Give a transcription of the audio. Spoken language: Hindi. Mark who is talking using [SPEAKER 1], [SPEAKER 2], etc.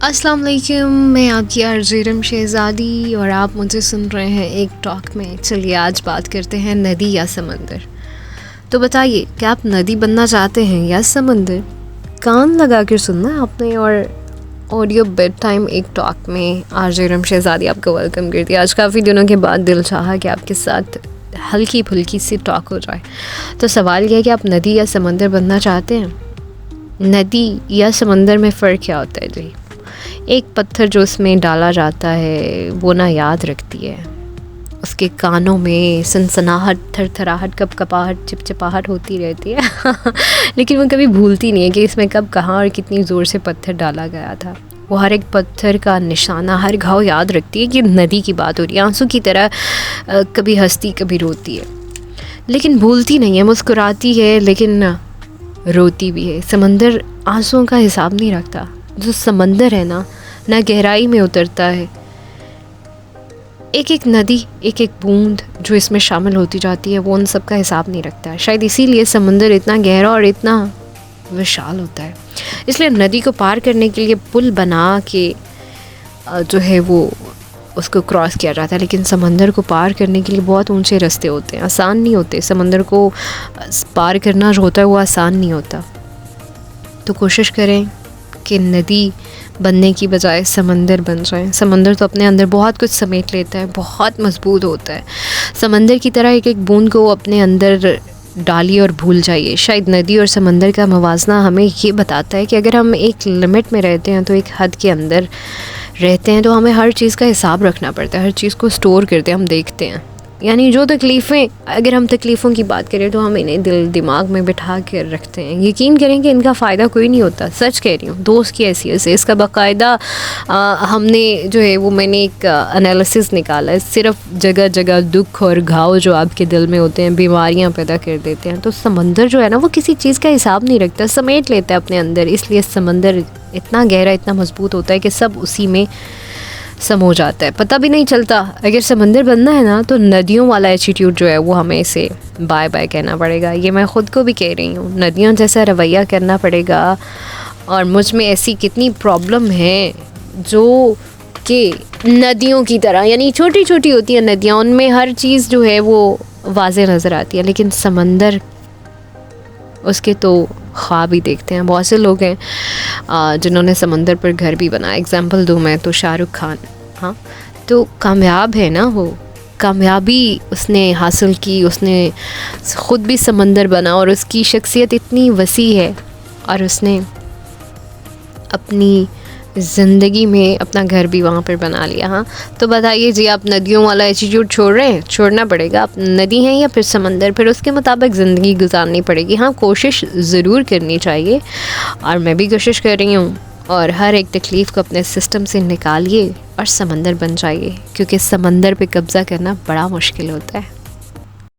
[SPEAKER 1] अस्सलाम वालेकुम, मैं आपकी अर्ज़ीरम शहज़ादी और आप मुझे सुन रहे हैं एक टॉक में। चलिए आज बात करते हैं नदी या समंदर। तो बताइए, क्या आप नदी बनना चाहते हैं या समंदर? कान लगा कर सुनना आपने। और ऑडियो बेड टाइम एक टॉक में अर्ज़ीरम शहज़ादी आपको वेलकम करती है। आज काफ़ी दिनों के बाद दिल चाहा कि आपके साथ हल्की फुल्की सी टॉक हो जाए। तो सवाल यह है कि आप नदी या समंदर बनना चाहते हैं? नदी या समंदर में फ़र्क क्या होता है जी? एक पत्थर जो उसमें डाला जाता है वो ना याद रखती है। उसके कानों में सनसनाहट, थरथराहट, कपकपाहट, चिपचिपाहट होती रहती है लेकिन वो कभी भूलती नहीं है कि इसमें कब, कहाँ और कितनी ज़ोर से पत्थर डाला गया था। वो हर एक पत्थर का निशाना, हर घाव याद रखती है कि नदी की बात हो रही है। आंसू की तरह कभी हंसती कभी रोती है, लेकिन भूलती नहीं है। मुस्कुराती है लेकिन रोती भी है। समंदर आंसुओं का हिसाब नहीं रखता। जो समंदर है ना गहराई में उतरता है। एक एक नदी, एक एक बूंद जो इसमें शामिल होती जाती है वो उन सब का हिसाब नहीं रखता है। शायद इसीलिए समंदर इतना गहरा और इतना विशाल होता है। इसलिए नदी को पार करने के लिए पुल बना के जो है वो उसको क्रॉस किया जाता है, लेकिन समंदर को पार करने के लिए बहुत ऊंचे रास्ते होते हैं, आसान नहीं होते। समंदर को पार करना जो होता है वो आसान नहीं होता। तो कोशिश करें कि नदी बनने की बजाय समंदर बन जाए। समंदर तो अपने अंदर बहुत कुछ समेट लेता है, बहुत मजबूत होता है। समंदर की तरह एक एक बूंद को अपने अंदर डालिए और भूल जाइए। शायद नदी और समंदर का मवाजना हमें ये बताता है कि अगर हम एक लिमिट में रहते हैं, तो एक हद के अंदर रहते हैं, तो हमें हर चीज़ का हिसाब रखना पड़ता है। हर चीज़ को स्टोर करते हैं, हम देखते हैं। यानी जो तकलीफ़ें, अगर हम तकलीफ़ों की बात करें तो हम इन्हें दिल दिमाग में बिठा कर रखते हैं। यकीन करें कि इनका फ़ायदा कोई नहीं होता। सच कह रही हूँ, दोस्त की हैसियत से इसका बाकायदा हमने जो है वो मैंने एक एनालिसिस निकाला है। सिर्फ जगह जगह दुख और घाव जो आपके दिल में होते हैं बीमारियाँ पैदा कर देते हैं। तो समंदर जो है ना वो किसी चीज़ का हिसाब नहीं रखता, समेट लेता है अपने अंदर। इसलिए समंदर इतना गहरा, इतना मजबूत होता है कि सब उसी में समो जाता है, पता भी नहीं चलता। अगर समंदर बनना है ना तो नदियों वाला एटीट्यूड जो है वो हमें इसे बाय बाय कहना पड़ेगा। ये मैं ख़ुद को भी कह रही हूँ, नदियों जैसा रवैया करना पड़ेगा। और मुझ में ऐसी कितनी प्रॉब्लम है जो कि नदियों की तरह, यानी छोटी छोटी होती है नदियाँ, उनमें हर चीज़ जो है वो वाज़े नज़र आती है, लेकिन समंदर उसके तो ख्वाब ही देखते हैं। बहुत से लोग हैं जिन्होंने समंदर पर घर भी बनाया। एग्जांपल दूँ मैं तो शाहरुख खान, हाँ, तो कामयाब है ना, वो कामयाबी उसने हासिल की। उसने ख़ुद भी समंदर बना और उसकी शख्सियत इतनी वसी है और उसने अपनी ज़िंदगी में अपना घर भी वहाँ पर बना लिया। हाँ, तो बताइए जी, आप नदियों वाला एटीट्यूड छोड़ रहे हैं? छोड़ना पड़ेगा। आप नदी हैं या फिर समंदर, फिर उसके मुताबिक ज़िंदगी गुजारनी पड़ेगी। हाँ, कोशिश ज़रूर करनी चाहिए और मैं भी कोशिश कर रही हूँ। और हर एक तकलीफ़ को अपने सिस्टम से निकालिए और समंदर बन जाइए, क्योंकि समंदर पे कब्ज़ा करना बड़ा मुश्किल होता है।